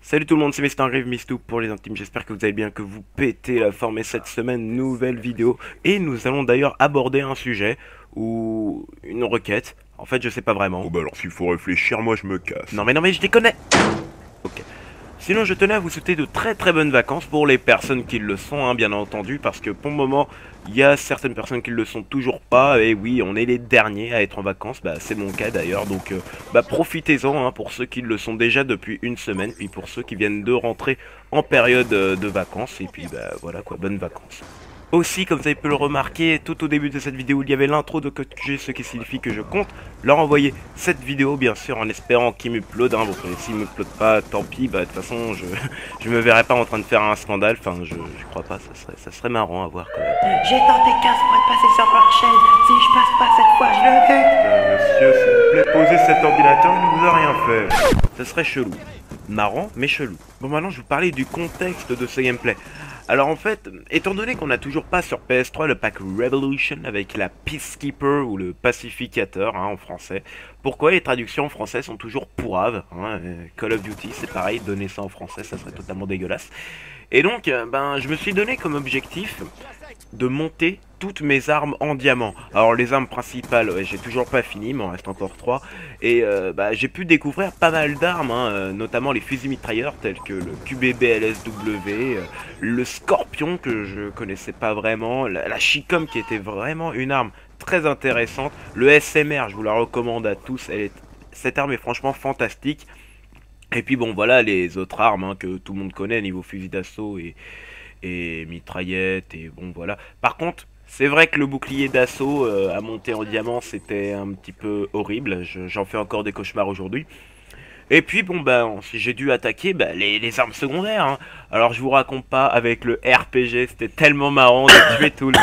Salut tout le monde, c'est Mr. Grave Mistou pour les intimes, j'espère que vous allez bien, que vous pétez la forme et cette semaine, nouvelle vidéo. Et nous allons d'ailleurs aborder un sujet ou une requête, en fait je sais pas vraiment. Oh bah alors s'il faut réfléchir, moi je me casse. Non mais je déconne. Ok. Sinon je tenais à vous souhaiter de très bonnes vacances pour les personnes qui le sont, hein, bien entendu, parce que pour le moment, il y a certaines personnes qui ne le sont toujours pas, et oui, on est les derniers à être en vacances, bah c'est mon cas d'ailleurs, donc profitez-en, hein, pour ceux qui le sont déjà depuis une semaine, puis pour ceux qui viennent de rentrer en période de vacances, et puis bah voilà quoi, bonnes vacances. Aussi, comme vous avez pu le remarquer, tout au début de cette vidéo, il y avait l'intro de Code QG, ce qui signifie que je compte leur envoyer cette vidéo, bien sûr, en espérant qu'ils m'uploadent, hein. Bon, s'ils m'uploadent pas, tant pis, bah de toute façon, je me verrai pas en train de faire un scandale, enfin, je crois pas, ça serait marrant à voir quand même. J'ai tenté 15 fois de passer sur leur chaîne. Si je passe pas cette fois, je le bute. Monsieur, s'il vous plaît, posez cet ordinateur, il ne vous a rien fait. Ça serait chelou. Marrant, mais chelou. Bon, maintenant, je vais vous parler du contexte de ce gameplay. Alors en fait, étant donné qu'on n'a toujours pas sur PS3 le pack Revolution avec la Peacekeeper ou le pacificateur, hein, en français, pourquoi les traductions en français sont toujours pourraves, hein, Call of Duty c'est pareil, donner ça en français ça serait totalement dégueulasse. Et donc, je me suis donné comme objectif de monter toutes mes armes en diamant. Alors les armes principales, ouais, j'ai toujours pas fini, il m'en reste encore 3. Et j'ai pu découvrir pas mal d'armes, hein, notamment les fusils mitrailleurs tels que le QBB-LSW, le Scorpion que je connaissais pas vraiment, la Chicom qui était vraiment une arme très intéressante, le SMR, je vous la recommande à tous, cette arme est franchement fantastique. Et puis bon voilà les autres armes, hein, que tout le monde connaît niveau fusil d'assaut et mitraillette et bon voilà. Par contre, c'est vrai que le bouclier d'assaut à monter en diamant c'était un petit peu horrible, j'en fais encore des cauchemars aujourd'hui. Et puis bon si j'ai dû attaquer les armes secondaires, hein. Alors je vous raconte pas, avec le RPG c'était tellement marrant de tuer tout le...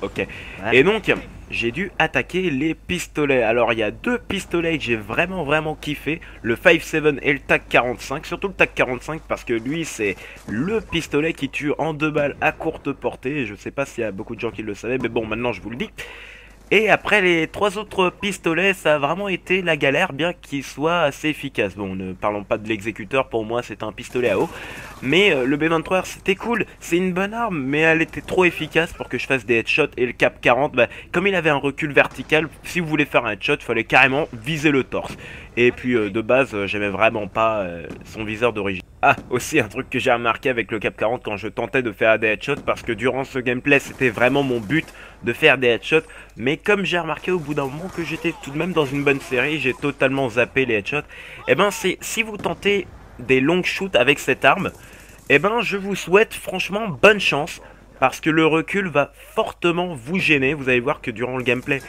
Ok. Et donc j'ai dû attaquer les pistolets. Alors il y a deux pistolets que j'ai vraiment kiffé, le 5.7 et le TAC 45, surtout le TAC 45 parce que lui c'est le pistolet qui tue en 2 balles à courte portée. Je sais pas s'il y a beaucoup de gens qui le savaient, mais bon maintenant je vous le dis. Et après les 3 autres pistolets, ça a vraiment été la galère, bien qu'il soit assez efficace. Bon, ne parlons pas de l'exécuteur, pour moi c'est un pistolet à eau. Mais le B23R c'était cool, c'est une bonne arme, mais elle était trop efficace pour que je fasse des headshots. Et le Cap 40, comme il avait un recul vertical, si vous voulez faire un headshot, il fallait carrément viser le torse. Et puis de base, j'aimais vraiment pas son viseur d'origine. Ah, aussi un truc que j'ai remarqué avec le Cap 40 quand je tentais de faire des headshots, parce que durant ce gameplay c'était vraiment mon but de faire des headshots, mais comme j'ai remarqué au bout d'un moment que j'étais tout de même dans une bonne série, j'ai totalement zappé les headshots. Et si vous tentez des long shoots avec cette arme, je vous souhaite franchement bonne chance. Parce que le recul va fortement vous gêner. Vous allez voir que durant le gameplay,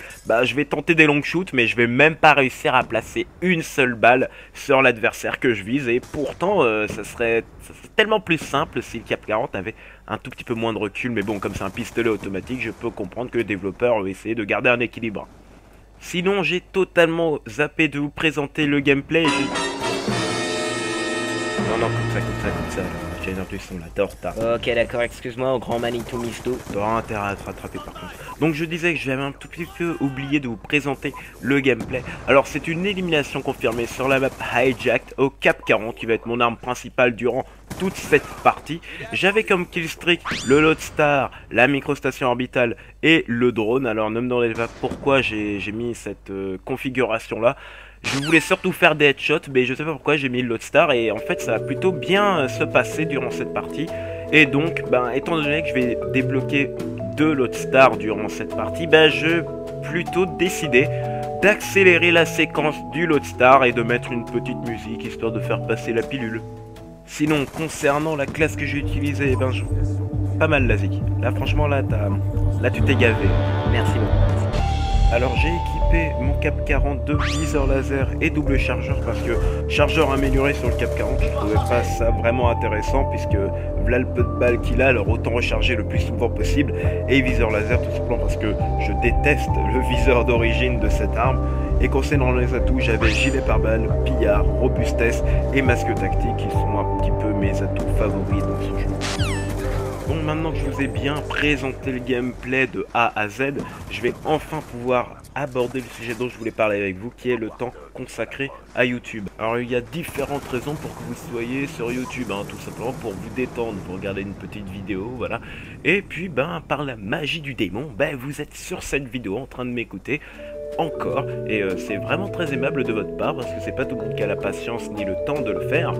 je vais tenter des long shoots, mais je vais même pas réussir à placer une seule balle sur l'adversaire que je vise. Et pourtant, ça serait tellement plus simple si le Cap 40 avait un tout petit peu moins de recul. Mais bon, comme c'est un pistolet automatique, je peux comprendre que les développeurs ont essayé de garder un équilibre. Sinon, j'ai totalement zappé de vous présenter le gameplay. Non, comme ça. J'ai une intuition là, t'es en retard. Ok, d'accord, excuse-moi, au grand Manitou Mistou. T'auras intérêt à te rattraper par contre. Donc je disais que j'avais un tout petit peu oublié de vous présenter le gameplay. Alors c'est une élimination confirmée sur la map Hijacked au Cap 40 qui va être mon arme principale durant toute cette partie. J'avais comme killstreak le Lodestar, la microstation orbitale et le drone. Alors ne me demandez pas pourquoi j'ai mis cette configuration là. Je voulais surtout faire des headshots, mais je sais pas pourquoi j'ai mis le Lodestar et en fait ça va plutôt bien se passer durant cette partie. Et donc, étant donné que je vais débloquer 2 Lodestar durant cette partie, je plutôt décidé d'accélérer la séquence du Lodestar et de mettre une petite musique histoire de faire passer la pilule. Sinon, concernant la classe que j'ai utilisée, pas mal la Zik. Là franchement là tu t'es gavé. Merci beaucoup. Alors j'ai équipé mon Cap 42 viseur laser et double chargeur parce que chargeur amélioré sur le Cap 40, je trouvais pas ça vraiment intéressant puisque voilà le peu de balles qu'il a, alors autant recharger le plus souvent possible, et viseur laser tout simplement parce que je déteste le viseur d'origine de cette arme. Et concernant les atouts, j'avais gilet pare-balles, pillard, robustesse et masque tactique qui sont un petit peu mes atouts favoris dans ce jeu. Bon, maintenant que je vous ai bien présenté le gameplay de A à Z, je vais enfin pouvoir aborder le sujet dont je voulais parler avec vous, qui est le temps consacré à YouTube. Alors il y a différentes raisons pour que vous soyez sur YouTube, hein, tout simplement pour vous détendre, pour regarder une petite vidéo, voilà. Et puis par la magie du démon, vous êtes sur cette vidéo en train de m'écouter encore, et c'est vraiment très aimable de votre part, parce que c'est pas tout le monde qui a la patience ni le temps de le faire.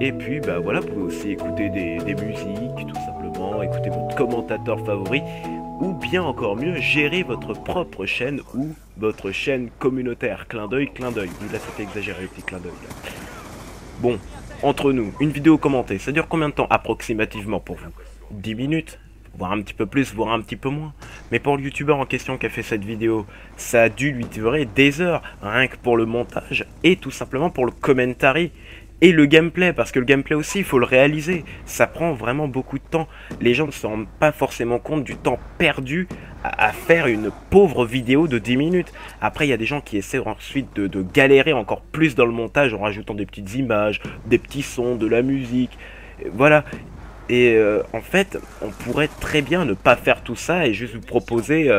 Et puis voilà, vous pouvez aussi écouter des musiques, tout simplement, écouter votre commentateur favori, ou bien encore mieux, gérer votre propre chaîne ou votre chaîne communautaire. Clin d'œil, clin d'œil. Oui, là c'était exagéré, le petit clin d'œil. Bon, entre nous, une vidéo commentée, ça dure combien de temps approximativement pour vous? 10 minutes? Voire un petit peu plus, voire un petit peu moins. Mais pour le youtubeur en question qui a fait cette vidéo, ça a dû lui durer des heures, rien que pour le montage, et tout simplement pour le commentary. Et le gameplay, parce que le gameplay aussi, il faut le réaliser. Ça prend vraiment beaucoup de temps. Les gens ne se rendent pas forcément compte du temps perdu à faire une pauvre vidéo de 10 minutes. Après, il y a des gens qui essaient ensuite de galérer encore plus dans le montage en rajoutant des petites images, des petits sons, de la musique. Voilà. Et en fait, on pourrait très bien ne pas faire tout ça et juste vous proposer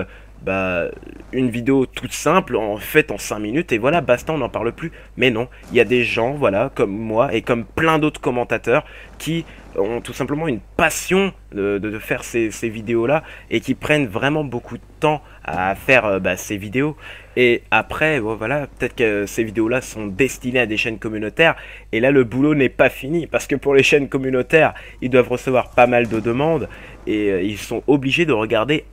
une vidéo toute simple, en fait en 5 minutes, et voilà, basta, on n'en parle plus. Mais non, il y a des gens, voilà, comme moi et comme plein d'autres commentateurs qui ont tout simplement une passion de faire ces vidéos-là et qui prennent vraiment beaucoup de temps à faire ces vidéos. Et après, voilà, peut-être que ces vidéos-là sont destinées à des chaînes communautaires, et là, le boulot n'est pas fini, parce que pour les chaînes communautaires, ils doivent recevoir pas mal de demandes, et ils sont obligés de regarder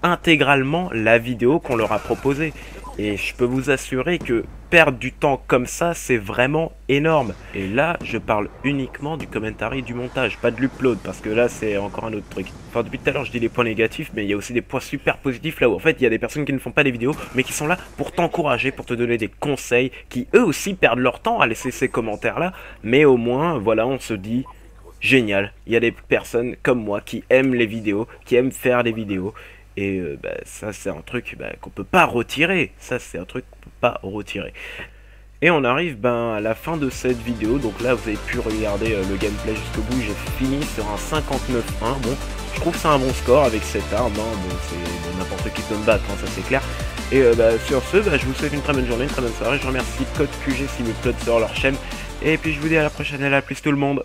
intégralement la vidéo qu'on leur a proposée. Et je peux vous assurer que perdre du temps comme ça, c'est vraiment énorme. Et là, je parle uniquement du commentary, du montage, pas de l'upload, parce que là, c'est encore un autre truc. Enfin, depuis tout à l'heure, je dis les points négatifs, mais il y a aussi des points super positifs, là où en fait, il y a des personnes qui ne font pas des vidéos, mais qui sont là pour t'encourager, pour te donner des conseils, qui eux aussi perdent leur temps à laisser ces commentaires-là, mais au moins, voilà, on se dit... Génial, il y a des personnes comme moi qui aiment les vidéos, qui aiment faire des vidéos. Et ça c'est un truc qu'on peut pas retirer. Ça c'est un truc qu'on peut pas retirer. Et on arrive à la fin de cette vidéo. Donc là vous avez pu regarder le gameplay jusqu'au bout. J'ai fini sur un 59-1. Bon, je trouve que c'est un bon score avec cette arme. Hein. Bon, c'est n'importe qui peut me battre, hein, ça c'est clair. Et sur ce, je vous souhaite une très bonne journée, une très bonne soirée. Je remercie Code QG Simulcloud sur leur chaîne. Et puis je vous dis à la prochaine et à la plus tout le monde.